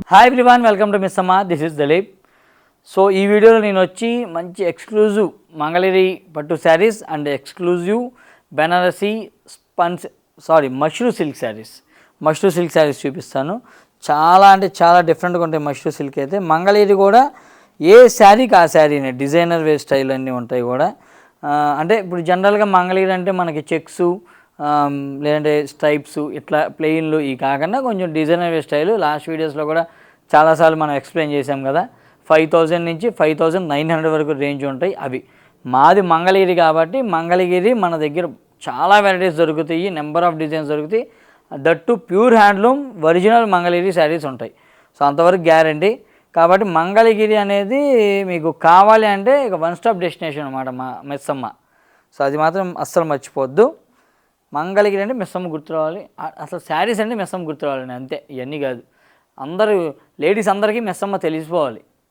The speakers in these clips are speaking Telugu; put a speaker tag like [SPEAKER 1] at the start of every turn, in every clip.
[SPEAKER 1] Hi everyone, welcome to miss Amma. This is Daleep. So ఈ వీడియోలో నేను వచ్చి మంచి ఎక్స్క్లూజివ్ మంగళగిరి పట్టు saris and exclusive Banarasi mashru silk saris చూపిస్తాను. చాలా అంటే చాలా డిఫరెంట్గా ఉంటాయి మష్రూ సిల్క్ అయితే. మంగళగిరి కూడా ఏ శారీకి ఆ శారీనే, డిజైనర్ వేర్ స్టైల్ అన్నీ ఉంటాయి కూడా. అంటే ఇప్పుడు జనరల్గా మంగళగిరి అంటే మనకి చెక్స్ లేదంటే స్ట్రైప్స్ ఇట్లా ప్లెయిన్లు ఈ కాకుండా కొంచెం డిజైనర్ వేర్ స్టైల్ లాస్ట్ వీడియోస్లో కూడా చాలాసార్లు మనం ఎక్స్ప్లెయిన్ చేసాం కదా. 5000 నుంచి 5900 వరకు రేంజ్ ఉంటాయి. అవి మాది మంగళగిరి కాబట్టి మంగళగిరి మన దగ్గర చాలా వెరైటీస్ దొరుకుతాయి, నెంబర్ ఆఫ్ డిజైన్స్ దొరుకుతాయి. That pure handloom original Mangalagiri saris ఉంటాయి. సో అంతవరకు గ్యారంటీ. కాబట్టి మంగళగిరి అనేది మీకు కావాలి అంటే ఇక వన్ స్టాప్ డెస్టినేషన్ అనమాట మా మెస్సమ్మ. సో అది మాత్రం అస్సలు మర్చిపోవద్దు. మంగళగిరి అంటే మెస్సమ్మ గుర్తు రావాలి. అసలు శారీస్ అంటే మెస్సమ్మ గుర్తు రావాలండి, అంతే. ఇవన్నీ కాదు, అందరూ లేడీస్ అందరికీ మెస్సమ్మ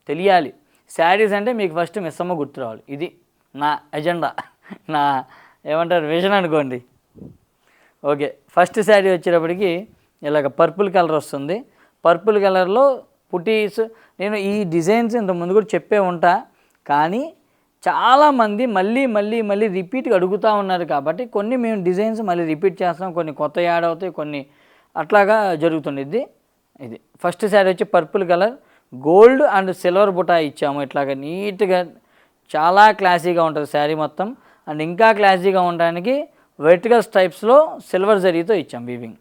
[SPEAKER 1] తెలియాలి. శారీస్ అంటే మీకు ఫస్ట్ మెస్సమ్మ గుర్తు రావాలి. ఇది నా ఎజెండా, నా ఏమంటారు విజన్ అనుకోండి. ఓకే, ఫస్ట్ శారీ వచ్చేటప్పటికి ఇలాగ పర్పుల్ కలర్ వస్తుంది. పర్పుల్ కలర్లో పుటీస్. నేను ఈ డిజైన్స్ ఇంత ముందు కూడా చెప్పే ఉంటా, కానీ చాలామంది మళ్ళీ రిపీట్గా అడుగుతూ ఉన్నారు కాబట్టి కొన్ని మేము డిజైన్స్ మళ్ళీ రిపీట్ చేస్తాం, కొన్ని కొత్త యాడ్ అవుతాయి, కొన్ని అట్లాగా జరుగుతుండిద్ది. ఇది ఫస్ట్ శారీ వచ్చి purple colour, gold and silver బుటా ఇచ్చాము. ఇట్లాగా నీట్గా చాలా క్లాసీగా ఉంటుంది శారీ మొత్తం. అండ్ ఇంకా క్లాసీగా ఉండడానికి వర్టికల్ స్ట్రైప్స్లో సిల్వర్ జరీతో ఇచ్చాం వీవింగ్.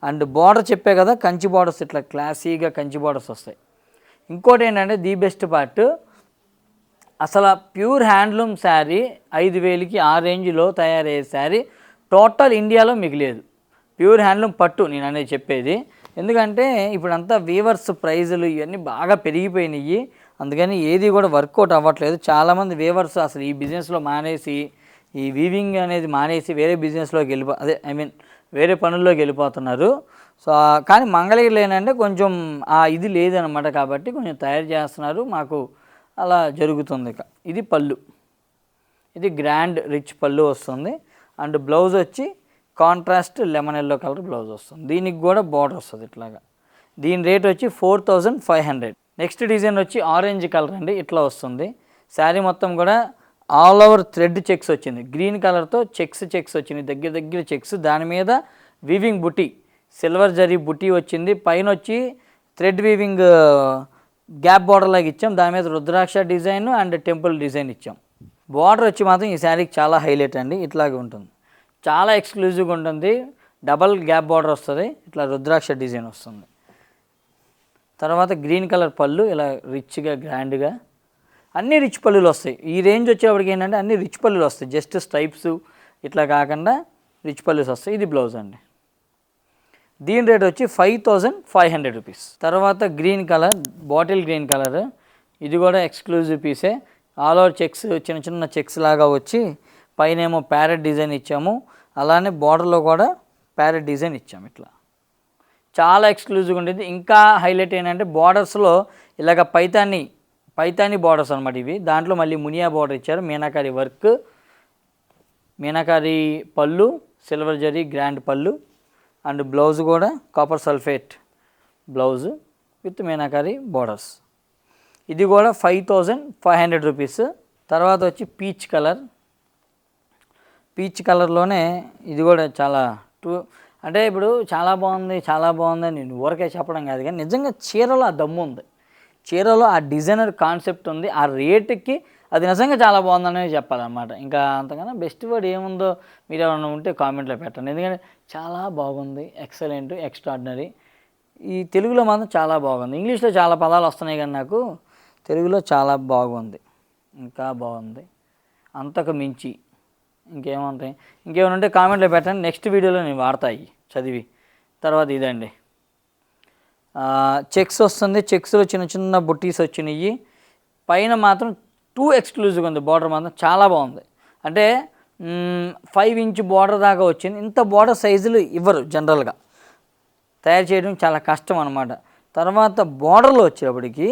[SPEAKER 1] అండ్ బార్డర్ చెప్పే కదా, కంచి బార్డర్స్, ఇట్లా క్లాసీగా కంచి బార్డర్స్ వస్తాయి. ఇంకోటి ఏంటంటే ది బెస్ట్ పార్ట్, అసలు ప్యూర్ హ్యాండ్లూమ్ శారీ 5000కి ఆ రేంజ్లో తయారయ్యే శారీ టోటల్ ఇండియాలో మీకు లేదు. ప్యూర్ హ్యాండ్లూమ్ పట్టు నేను అనేది చెప్పేది. ఎందుకంటే ఇప్పుడంతా వీవర్స్ ప్రైజులు ఇవన్నీ బాగా పెరిగిపోయినాయి, అందుకని ఏది కూడా వర్కౌట్ అవ్వట్లేదు. చాలామంది వీవర్స్ అసలు ఈ బిజినెస్లో మానేసి, ఈ వీవింగ్ అనేది మానేసి వేరే బిజినెస్లోకి వేరే పనుల్లోకి వెళ్ళిపోతున్నారు. సో కానీ మంగళగిరిలో ఏంటంటే కొంచెం ఇది లేదనమాట, కాబట్టి కొంచెం తయారు చేస్తున్నారు, మాకు అలా జరుగుతుంది. ఇక ఇది పళ్ళు, ఇది గ్రాండ్ రిచ్ పళ్ళు వస్తుంది. అండ్ బ్లౌజ్ వచ్చి contrast lemon yellow colour blouse వస్తుంది. దీనికి కూడా బార్డర్ వస్తుంది ఇట్లాగా. దీని రేట్ వచ్చి 4500. నెక్స్ట్ డిజైన్ వచ్చి ఆరెంజ్ కలర్ అండి, ఇట్లా వస్తుంది. శారీ మొత్తం కూడా ఆల్ ఓవర్ థ్రెడ్ చెక్స్ వచ్చింది. గ్రీన్ కలర్తో చెక్స్ వచ్చింది, దగ్గర చెక్స్. దాని మీద వీవింగ్ బుటీ, సిల్వర్ జరీ బుటీ వచ్చింది. పైన వచ్చి థ్రెడ్ వీవింగ్ గ్యాప్ బార్డర్ లాగా ఇచ్చాం. దాని మీద రుద్రాక్ష డిజైన్ అండ్ టెంపుల్ డిజైన్ ఇచ్చాం. బార్డర్ వచ్చి మాత్రం ఈ శారీకి చాలా హైలైట్ అండి, ఇట్లాగే ఉంటుంది, చాలా ఎక్స్క్లూజివ్గా ఉంటుంది. డబల్ గ్యాప్ బార్డర్ వస్తుంది, ఇట్లా రుద్రాక్ష డిజైన్ వస్తుంది. తర్వాత గ్రీన్ కలర్ పళ్ళు, ఇలా రిచ్గా గ్రాండ్గా అన్ని రిచ్ పళ్ళులు వస్తాయి. ఈ రేంజ్ వచ్చేప్పటికి ఏంటంటే అన్ని రిచ్ పళ్ళులు వస్తాయి, జస్ట్ స్ట్రైప్స్ ఇట్లా కాకుండా రిచ్ పళ్ళుస్ వస్తాయి. ఇది బ్లౌజ్ అండి. దీని రేట్ వచ్చి 5500 రూపీస్. తర్వాత green colour, bottle green colour, ఇది కూడా ఎక్స్క్లూజివ్ పీసే. ఆల్ ఓవర్ చెక్స్, చిన్న చెక్స్ లాగా వచ్చి పైన ఏమో ప్యారెట్ డిజైన్ ఇచ్చాము, అలానే బార్డర్లో కూడా ప్యారెట్ డిజైన్ ఇచ్చాము. ఇట్లా చాలా ఎక్స్క్లూజివ్గా ఉండేది. ఇంకా హైలైట్ ఏంటంటే బార్డర్స్లో ఇలాగ పైతాని బార్డర్స్ అనమాట ఇవి. దాంట్లో మళ్ళీ మునియా బార్డర్ ఇచ్చారు, మీనాకారి వర్క్, మీనాకారి పళ్ళు, సిల్వర్ జరీ గ్రాండ్ పళ్ళు. అండ్ బ్లౌజ్ కూడా copper sulphate blouse with meenakari borders. ఇది కూడా 5500 రూపీస్. తర్వాత వచ్చి పీచ్ కలర్లోనే ఇది కూడా చాలా అంటే ఇప్పుడు చాలా బాగుంది అని నేను ఊరకే చెప్పడం కాదు, కానీ నిజంగా చీరలో ఆ దమ్ము ఉంది, చీరలో ఆ డిజైనర్ కాన్సెప్ట్ ఉంది. ఆ రేటుకి అది నిజంగా చాలా బాగుందనే చెప్పాలన్నమాట. ఇంకా అంతకన్నా బెస్ట్ వర్డ్ ఏముందో మీరు ఏమైనా ఉంటే కామెంట్లో పెట్టండి. ఎందుకంటే చాలా బాగుంది, ఎక్సలెంట్, ఎక్స్ట్రాడినరీ. ఈ తెలుగులో మాత్రం చాలా బాగుంది. ఇంగ్లీష్లో చాలా పదాలు వస్తున్నాయి, కానీ నాకు తెలుగులో చాలా బాగుంది, ఇంకా బాగుంది, అంతకు మించి ఇంకేమైనా ఉంటే కామెంట్లో పెట్టండి. నెక్స్ట్ వీడియోలో నేను వాడతాయి చదివి. తర్వాత ఇదండి, చెక్స్ వస్తుంది. చెక్స్లో చిన్న బుట్టీస్ వచ్చినాయి. పైన మాత్రం టూ ఎక్స్క్లూజివ్గా ఉంది, బార్డర్ మాత్రం చాలా బాగుంది. అంటే 5 ఇంచ్ బార్డర్ దాకా వచ్చింది. ఇంత బార్డర్ సైజులు ఇవ్వరు జనరల్గా, తయారు చేయడం చాలా కష్టం అనమాట. తర్వాత బార్డర్లో వచ్చేటప్పటికి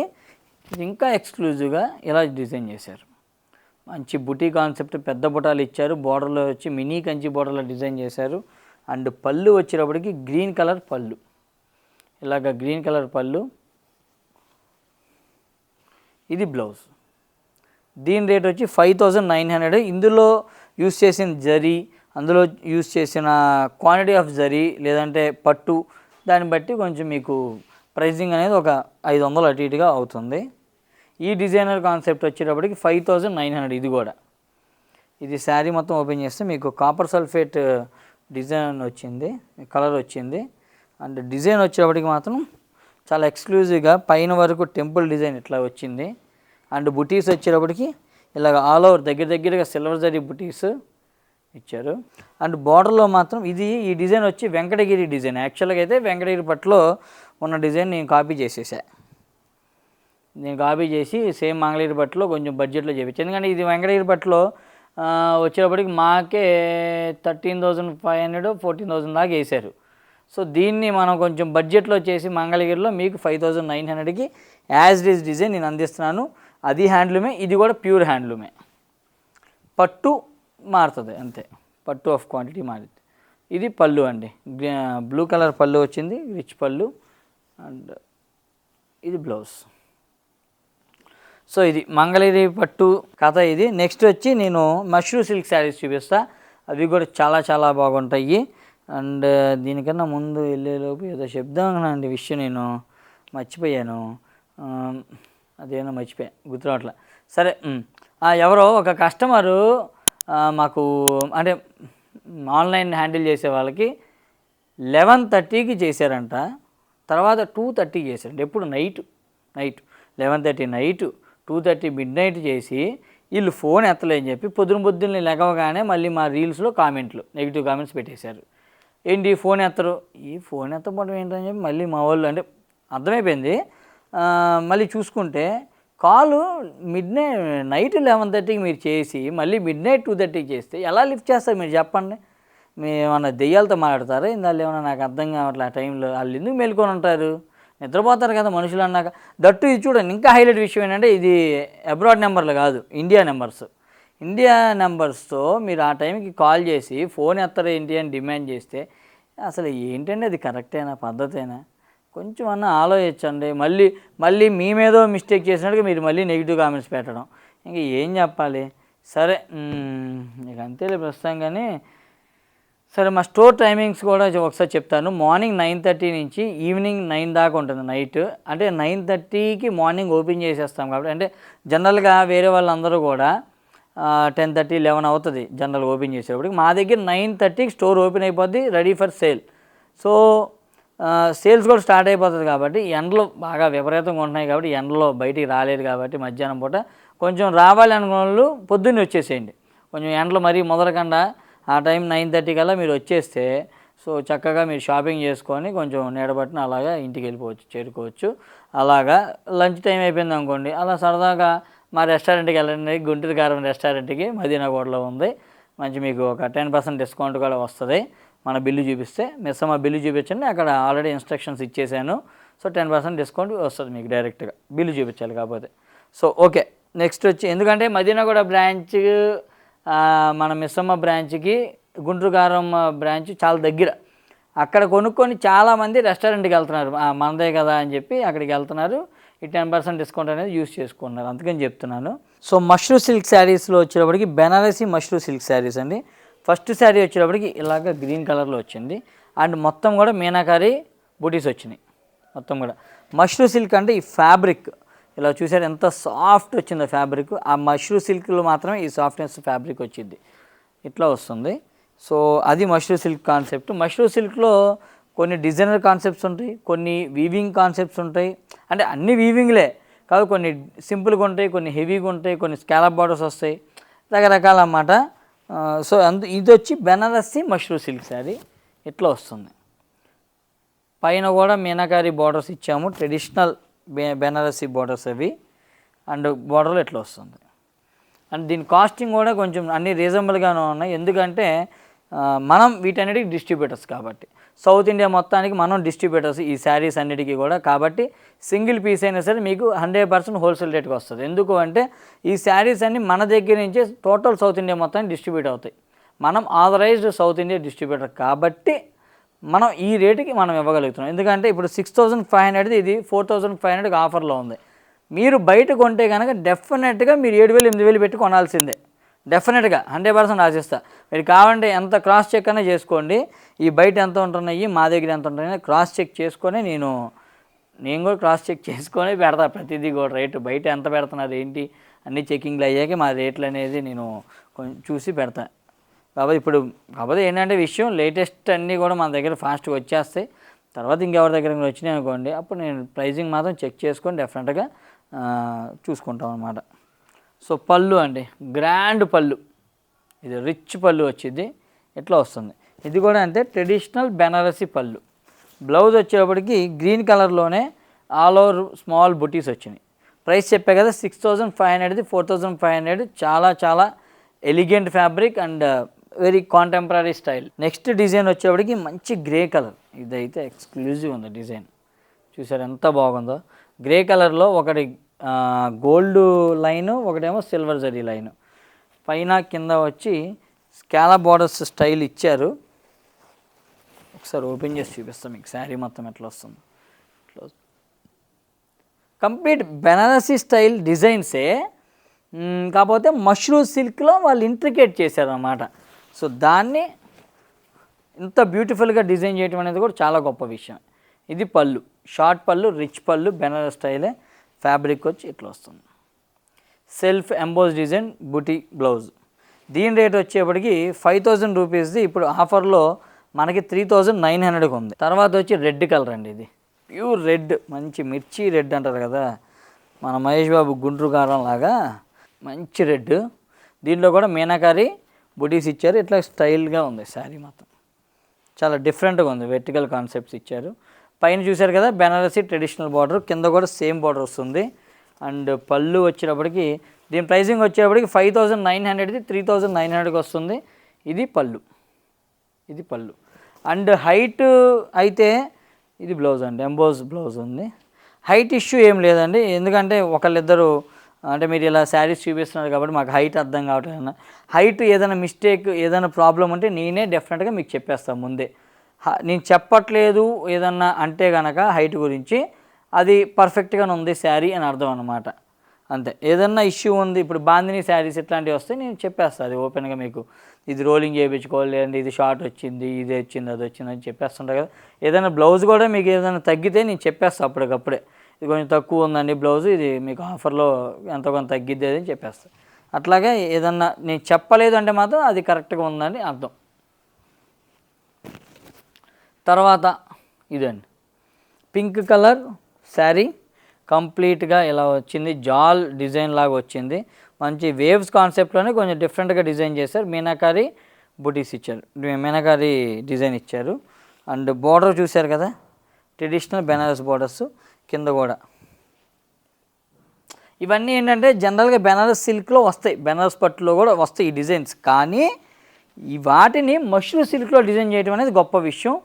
[SPEAKER 1] ఇంకా ఎక్స్క్లూజివ్గా ఇలా డిజైన్ చేశారు. మంచి బుటీ కాన్సెప్ట్, పెద్ద బుటాలు ఇచ్చారు. బార్డర్లో వచ్చి మినీ కంచి బార్డర్లో డిజైన్ చేశారు. అండ్ పళ్ళు వచ్చేటప్పటికి గ్రీన్ కలర్ పళ్ళు, ఇలాగ గ్రీన్ కలర్ పళ్ళు, ఇది బ్లౌజ్. దీని రేట్ వచ్చి 5900. ఇందులో యూస్ చేసిన జరీ, అందులో యూస్ చేసిన క్వాంటిటీ ఆఫ్ జరీ లేదంటే పట్టు, దాన్ని బట్టి కొంచెం మీకు ప్రైజింగ్ అనేది ఒక 500 అటు ఇటుగా అవుతుంది. ఈ డిజైనర్ కాన్సెప్ట్ వచ్చేటప్పటికి 5900. ఇది కూడా, ఇది శారీ మొత్తం ఓపెన్ చేస్తే మీకు కాపర్ సల్ఫేట్ డిజైన్ వచ్చింది, కలర్ వచ్చింది. అండ్ డిజైన్ వచ్చేటప్పటికి మాత్రం చాలా ఎక్స్క్లూజివ్గా పైన వరకు టెంపుల్ డిజైన్ ఇట్లా వచ్చింది. అండ్ బుటీస్ వచ్చేటప్పటికి ఇలాగ ఆల్ ఓవర్ దగ్గరగా సిల్వర్ జరీ బుటీస్ ఇచ్చారు. అండ్ బార్డర్లో మాత్రం ఈ డిజైన్ వచ్చి వెంకటగిరి డిజైన్. యాక్చువల్గా అయితే వెంకటగిరి పట్టులో ఉన్న డిజైన్ నేను కాపీ చేసేసా. నేను కాపీ చేసి సేమ్ మంగళగిరి పట్టులో కొంచెం బడ్జెట్లో చేయించాను. ఎందుకంటే ఇది వెంకటగిరి పట్టులో వచ్చేటప్పటికి మాకే 13,500 14,000 దాకా వేశారు. సో దీన్ని మనం కొంచెం బడ్జెట్లో చేసి మంగళగిరిలో మీకు 5900కి యాజ్ ఇట్ ఈజ్ డిజైన్ నేను అందిస్తున్నాను. అది హ్యాండ్లూమే, ఇది కూడా ప్యూర్ హ్యాండ్లూమే. పట్టు మారుతుంది అంతే, పట్టు ఆఫ్ క్వాంటిటీ మారింది. ఇది పళ్ళు అండి, బ్లూ కలర్ పళ్ళు వచ్చింది, రిచ్ పళ్ళు. అండ్ ఇది బ్లౌజ్. సో ఇది మంగళగిరి పట్టు కథ ఇది. నెక్స్ట్ వచ్చి నేను మష్రూ సిల్క్ శారీస్ చూపిస్తా. అవి కూడా చాలా చాలా బాగుంటాయి. అండ్ దీనికన్నా ముందు వెళ్ళేలోపు ఏదో చెప్దామనండి విషయం నేను మర్చిపోయాను. అదేమో మర్చిపోయా, గుర్తురావట్లే. సరే, ఎవరో ఒక కస్టమరు మాకు అంటే ఆన్లైన్ హ్యాండిల్ చేసే వాళ్ళకి 11:30కి చేశారంట, తర్వాత 2:30కి చేశారంట. ఎప్పుడు నైట్ 11:30 నైట్, 2:30 మిడ్ నైట్ చేసి వీళ్ళు ఫోన్ ఎత్తలేని చెప్పి పొద్దున్నే లెగవగానే మళ్ళీ మా రీల్స్లో నెగిటివ్ కామెంట్స్ పెట్టేశారు. ఏంటి ఫోన్ ఎత్తరు, ఈ ఫోన్ ఎత్తపోవడం ఏంటని చెప్పి మళ్ళీ మా వాళ్ళు అంటే అర్థమైపోయింది. మళ్ళీ చూసుకుంటే కాలు నైట్ 11:30కి మీరు చేసి మళ్ళీ మిడ్ నైట్ 2:30కి చేస్తే ఎలా లిఫ్ట్ చేస్తారు మీరు చెప్పండి? మీరు ఏమన్నా దెయ్యాలతో మాట్లాడతారా ఇందాళ్ళు? ఏమన్నా నాకు అర్థం కావట్లే. ఆ టైంలో వాళ్ళు ఎందుకు మేల్కొని ఉంటారు? నిద్రపోతారు కదా మనుషులు అన్నాక. దట్టు ఇది చూడండి, ఇంకా హైలైట్ విషయం ఏంటంటే ఇది అబ్రాడ్ నెంబర్లు కాదు, ఇండియా నెంబర్స్తో మీరు ఆ టైంకి కాల్ చేసి ఫోన్ ఎత్తరు ఏంటి అని డిమాండ్ చేస్తే అసలు ఏంటండి అది కరెక్టేనా, పద్ధతేనా? కొంచెం అన్నా ఆలోచించండి. మళ్ళీ మీ మీదో మిస్టేక్ చేసినట్టుగా మీరు మళ్ళీ నెగిటివ్ కామెంట్స్ పెట్టడం, ఇంకా ఏం చెప్పాలి? సరే, ఇక అంతేలే ప్రస్తుతం. కానీ సరే, మా స్టోర్ టైమింగ్స్ కూడా ఒకసారి చెప్తాను. మార్నింగ్ 9:30 నుంచి ఈవినింగ్ 9 దాకా ఉంటుంది నైట్. అంటే 9:30కి మార్నింగ్ ఓపెన్ చేసేస్తాం కాబట్టి, అంటే జనరల్గా వేరే వాళ్ళందరూ కూడా 10:30 11 అవుతుంది జనరల్ ఓపెన్ చేసేటప్పటికి. మా దగ్గర 9:30కి స్టోర్ ఓపెన్ అయిపోద్ది, ready for sale. So sales కూడా స్టార్ట్ అయిపోతుంది కాబట్టి ఎండలు బాగా విపరీతంగా ఉంటున్నాయి కాబట్టి ఎండలో బయటికి రాలేదు కాబట్టి మధ్యాహ్నం పూట కొంచెం రావాలి అనుకున్న వాళ్ళు పొద్దున్నే వచ్చేసేయండి. కొంచెం ఎండలు మరీ మొదలకుండా ఆ టైం 9:30 కల్లా మీరు వచ్చేస్తే సో చక్కగా మీరు షాపింగ్ చేసుకొని కొంచెం నీడబట్టిన అలాగా ఇంటికి చేరుకోవచ్చు. అలాగా లంచ్ టైం అయిపోయింది అనుకోండి, అలా సరదాగా మా రెస్టారెంట్కి వెళ్ళండి. గుంటూరు కారం రెస్టారెంట్కి మదీనాగూడలో ఉంది. మంచి మీకు ఒక 10% డిస్కౌంట్ కూడా వస్తుంది మన బిల్లు చూపిస్తే. మిస్సమ్మ బిల్లు చూపించండి, అక్కడ ఆల్రెడీ ఇన్స్ట్రక్షన్స్ ఇచ్చేసాను. సో 10% డిస్కౌంట్ వస్తుంది మీకు డైరెక్ట్గా, బిల్లు చూపించాలి కాకపోతే. సో ఓకే, నెక్స్ట్ వచ్చి ఎందుకంటే మదీనాగూడ బ్రాంచ్ మన మిస్సమ్మ బ్రాంచ్కి గుంటూరు కారం బ్రాంచ్ చాలా దగ్గర. అక్కడ కొనుక్కొని చాలామంది రెస్టారెంట్కి వెళ్తున్నారు, మనదే కదా అని చెప్పి అక్కడికి వెళ్తున్నారు. ఈ 10% డిస్కౌంట్ అనేది యూస్ చేసుకున్నారు, అందుకని చెప్తున్నాను. సో మష్రూ సిల్క్ శారీస్లో వచ్చేటప్పటికి బెనారసీ మష్రూ సిల్క్ శారీస్ అండి. ఫస్ట్ శారీ వచ్చేటప్పటికి ఇలాగ గ్రీన్ కలర్లో వచ్చింది. అండ్ మొత్తం కూడా మీనాకారి బూటీస్ వచ్చినాయి. మొత్తం కూడా మష్రూ సిల్క్ అంటే ఈ ఫ్యాబ్రిక్ ఇలా చూసారు ఎంత సాఫ్ట్ వచ్చిందో ఫ్యాబ్రిక్. ఆ మష్రూ సిల్క్లో మాత్రమే ఈ సాఫ్ట్నెస్ ఫ్యాబ్రిక్ వచ్చింది, ఇట్లా వస్తుంది. సో అది మష్రూ సిల్క్ కాన్సెప్ట్. మష్రూ సిల్క్లో కొన్ని డిజైనర్ కాన్సెప్ట్స్ ఉంటాయి, కొన్ని వీవింగ్ కాన్సెప్ట్స్ ఉంటాయి. అంటే అన్ని వీవింగ్లే కాదు, కొన్ని సింపుల్గా ఉంటాయి, కొన్ని హెవీగా ఉంటాయి, కొన్ని స్కాలప్ బార్డర్స్ వస్తాయి, రకరకాల అన్నమాట. సో ఇది వచ్చి బెనారసి మష్రూ సిల్క్ శారీ ఇట్లా వస్తుంది. పైన కూడా మీనాకారి బార్డర్స్ ఇచ్చాము, ట్రెడిషనల్ బెనారసి బార్డర్స్ అవి. అండ్ బార్డర్లో ఎట్లా వస్తుంది. అండ్ దీని కాస్టింగ్ కూడా కొంచెం అన్ని రీజనబుల్గానే ఉన్నాయి. ఎందుకంటే మనం వీటన్నిటికి డిస్ట్రిబ్యూటర్స్ కాబట్టి, సౌత్ ఇండియా మొత్తానికి మనం డిస్ట్రిబ్యూటర్స్ ఈ శారీస్ అన్నిటికీ కూడా. కాబట్టి సింగిల్ పీస్ అయినా సరే మీకు 100% హోల్సేల్ రేట్కి వస్తుంది. ఎందుకు అంటే ఈ శారీస్ అన్ని మన దగ్గర నుంచే టోటల్ సౌత్ ఇండియా మొత్తానికి డిస్ట్రిబ్యూట్ అవుతాయి. మనం ఆథరైజ్డ్ సౌత్ ఇండియా డిస్ట్రిబ్యూటర్ కాబట్టి మనం ఈ రేటుకి మనం ఇవ్వగలుగుతున్నాం. ఎందుకంటే ఇప్పుడు 6,500 ఇది 4,500కి ఆఫర్లో ఉంది. మీరు బయట కొంటే కనుక డెఫినెట్గా మీరు 7,000 8,000 పెట్టి కొనాల్సిందే, డెఫినెట్గా 100% ఆశిస్తా. మీరు కావాలంటే ఎంత క్రాస్ చెక్ అనే చేసుకోండి, ఈ బయట ఎంత ఉంటున్నాయి మా దగ్గర ఎంత ఉంటున్నాయి క్రాస్ చెక్ చేసుకొని నేను కూడా క్రాస్ చెక్ చేసుకొని పెడతా ప్రతిదీ కూడా. రేటు బయట ఎంత పెడుతున్నారు ఏంటి అన్ని చెకింగ్లు అయ్యాక మా రేట్లు అనేది నేను కొంచెం చూసి పెడతా. కాకపోతే ఏంటంటే విషయం లేటెస్ట్ అన్నీ కూడా మన దగ్గర ఫాస్ట్గా వచ్చేస్తాయి. తర్వాత ఇంకెవరి దగ్గర వచ్చినాయి అనుకోండి, అప్పుడు నేను ప్రైజింగ్ మాత్రం చెక్ చేసుకొని డెఫినెట్గా చూసుకుంటాం అనమాట. సో పళ్ళు అండి, గ్రాండ్ పళ్ళు, ఇది రిచ్ పళ్ళు వచ్చింది, ఇట్లా వస్తుంది. ఇది కూడా అంతే ట్రెడిషనల్ బెనారసి పళ్ళు. బ్లౌజ్ వచ్చేప్పటికి గ్రీన్ కలర్లోనే ఆల్ ఓవర్ స్మాల్ బుటీస్ వచ్చినాయి. ప్రైస్ చెప్పే కదా 6,500, 4,500. చాలా చాలా elegant fabric and very contemporary style. Next design వచ్చేప్పటికి మంచి గ్రే కలర్, ఇదైతే ఎక్స్క్లూజివ్ ఉంది డిజైన్. చూసారు ఎంత బాగుందో. గ్రే కలర్లో ఒకటి గోల్డ్ లైను, ఒకటేమో సిల్వర్ జరీ లైను, పైన కింద వచ్చి స్కాలప్ బోర్డర్స్ స్టైల్ ఇచ్చారు. ఒకసారి ఓపెన్ చేసి చూపిస్తాం మీకు శారీ మొత్తం ఎట్లా వస్తుంది. ఇట్లా కంప్లీట్ బెనారసీ స్టైల్ డిజైన్సే, కాకపోతే మష్రూమ్ సిల్క్లో వాళ్ళు ఇంట్రికేట్ చేశారన్నమాట. సో దాన్ని ఇంత బ్యూటిఫుల్గా డిజైన్ చేయడం అనేది కూడా చాలా గొప్ప విషయం. ఇది పళ్ళు, షార్ట్ పళ్ళు, రిచ్ పళ్ళు, బెనారస్ స్టైలే. ఫ్యాబ్రిక్ వచ్చి ఇట్లా వస్తుంది. సెల్ఫ్ ఎంబోస్ డిజైన్ బుటీ బ్లౌజ్. దీని రేట్ వచ్చేప్పటికి 5,000 రూపీస్ది ఇప్పుడు ఆఫర్లో మనకి 3,900కి ఉంది. తర్వాత వచ్చి రెడ్ కలర్ అండి, ఇది ప్యూర్ రెడ్, మంచి మిర్చి రెడ్ అంటారు కదా, మన మహేష్ బాబు గుండ్రు కారం లాగా మంచి రెడ్. దీంట్లో కూడా మీనాకారి బుటీస్ ఇచ్చారు, ఇట్లా స్టైల్గా ఉంది శారీ మొత్తం, చాలా డిఫరెంట్గా ఉంది. వెర్టికల్ కాన్సెప్ట్స్ ఇచ్చారు. పైన చూశారు కదా బెనారసీ ట్రెడిషనల్ బార్డర్, కింద కూడా సేమ్ బార్డర్ వస్తుంది. అండ్ పళ్ళు వచ్చేటప్పటికి దీని ప్రైసింగ్ వచ్చేటప్పటికి 5,900ది 3,900కి వస్తుంది. ఇది పళ్ళు, ఇది పళ్ళు. అండ్ హైట్ అయితే ఇది బ్లౌజ్ అండి, ఎంబోస్ బ్లౌజ్ ఉంది. హైట్ ఇష్యూ ఏం లేదండి, ఎందుకంటే ఒకళ్ళిద్దరు అంటే మీరు ఇలా శారీస్ చూపిస్తున్నారు కాబట్టి మాకు హైట్ అర్థం కావట్లేదు. హైట్ ఏదైనా మిస్టేక్ ఏదైనా ప్రాబ్లం ఉంటే నేనే డెఫినెట్గా మీకు చెప్పేస్తాను ముందే. నేను చెప్పట్లేదు ఏదన్నా అంటే కనుక హైట్ గురించి, అది పర్ఫెక్ట్గానే ఉంది శారీ అని అర్థం అన్నమాట, అంతే. ఏదన్నా ఇష్యూ ఉంది, ఇప్పుడు బాందిని శారీస్ ఇట్లాంటివి వస్తే నేను చెప్పేస్తాను అది ఓపెన్గా మీకు, ఇది రోలింగ్ చేయించుకోవాలి, లేదంటే ఇది షార్ట్ వచ్చింది, ఇది వచ్చింది, అది వచ్చింది అని చెప్పేస్తుంటా కదా. ఏదైనా బ్లౌజ్ కూడా మీకు ఏదైనా తగ్గితే నేను చెప్పేస్తాను అప్పటికప్పుడే, ఇది కొంచెం తక్కువ ఉందండి బ్లౌజ్, ఇది మీకు ఆఫర్లో ఎంతో కొంత తగ్గిద్ది అని చెప్పేస్తాను. అట్లాగే ఏదన్నా నేను చెప్పలేదు అంటే మాత్రం అది కరెక్ట్గా ఉందని అర్థం. తర్వాత ఇదండి పింక్ కలర్ శారీ, కంప్లీట్గా ఇలా వచ్చింది, జాల్ డిజైన్ లాగా వచ్చింది. మంచి వేవ్స్ కాన్సెప్ట్లోనే కొంచెం డిఫరెంట్గా డిజైన్ చేశారు. మీనాకారి బుటీస్ ఇచ్చారు, మీనాకారి డిజైన్ ఇచ్చారు. అండ్ బోర్డర్ చూశారు కదా ట్రెడిషనల్ బెనారస్ బోర్డర్స్, కింద కూడా ఇవన్నీ ఏంటంటే జనరల్గా బెనారస్ సిల్క్లో వస్తాయి, బెనారస్ పట్టులో కూడా వస్తాయి ఈ డిజైన్స్. కానీ ఈ వాటిని మష్రూమ్ సిల్క్లో డిజైన్ చేయడం అనేది గొప్ప విషయం.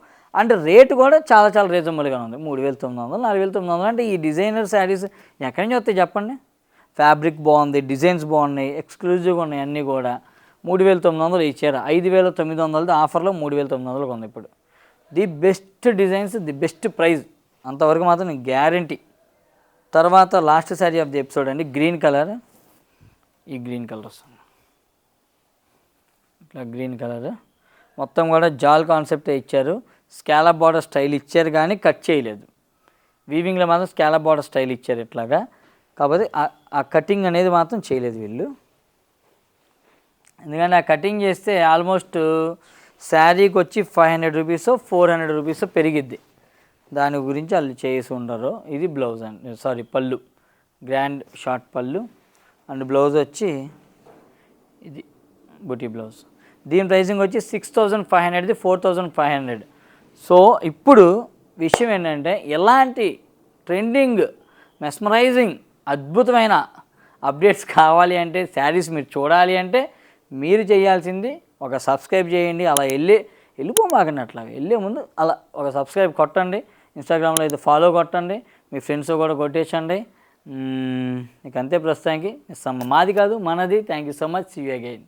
[SPEAKER 1] అండ్ రేటు కూడా చాలా చాలా రీజనబుల్గా ఉంది, 3,900 4,900. అంటే ఈ డిజైనర్ శారీస్ ఎక్కడి నుంచి వస్తాయి చెప్పండి. ఫ్యాబ్రిక్ బాగుంది, డిజైన్స్ బాగున్నాయి, ఎక్స్క్లూజివ్గా ఉన్నాయి అన్నీ కూడా. 3,900 ఇచ్చారు, 5,900 ఆఫర్లో 3,900 ఉంది ఇప్పుడు. The best designs, the best price, అంతవరకు మాత్రం నేను గ్యారంటీ. తర్వాత last sari of the episode అండి, గ్రీన్ కలర్. ఈ గ్రీన్ కలర్ వస్తుంది, ఇట్లా గ్రీన్ కలర్ మొత్తం కూడా జాల్ కాన్సెప్టే ఇచ్చారు. స్కాలప్ బార్డర్ స్టైల్ ఇచ్చారు కానీ కట్ చేయలేదు. వీవింగ్లో మాత్రం స్కాలప్ బార్డర్ స్టైల్ ఇచ్చారు ఇట్లాగా, కాకపోతే ఆ కటింగ్ అనేది మాత్రం చేయలేదు వీళ్ళు. ఎందుకంటే ఆ కటింగ్ చేస్తే ఆల్మోస్ట్ శారీకి వచ్చి 500 రూపీస్ 400 రూపీస్ పెరిగిద్ది, దాని గురించి వాళ్ళు చేసి ఉండరు. ఇది బ్లౌజ్ అండి, సారీ పళ్ళు, గ్రాండ్ షార్ట్ పళ్ళు. అండ్ బ్లౌజ్ వచ్చి ఇది బుటీ బ్లౌజ్. దీని ప్రైసింగ్ వచ్చి 6,500ది 4,500. సో ఇప్పుడు విషయం ఏంటంటే ఎలాంటి ట్రెండింగ్ మెస్మరైజింగ్ అద్భుతమైన అప్డేట్స్ కావాలి అంటే, శారీస్ మీరు చూడాలి అంటే మీరు చేయాల్సింది ఒక సబ్స్క్రైబ్ చేయండి. అలా వెళ్ళిపోమాకండి, అట్లా వెళ్ళే ముందు అలా ఒక సబ్స్క్రైబ్ కొట్టండి. ఇన్స్టాగ్రామ్లో అయితే ఫాలో కొట్టండి, మీ ఫ్రెండ్స్ కూడా కొట్టేసండి. ఇక అంతే ప్రస్తుతానికి. మాది కాదు మనది. Thank you so much. See you again.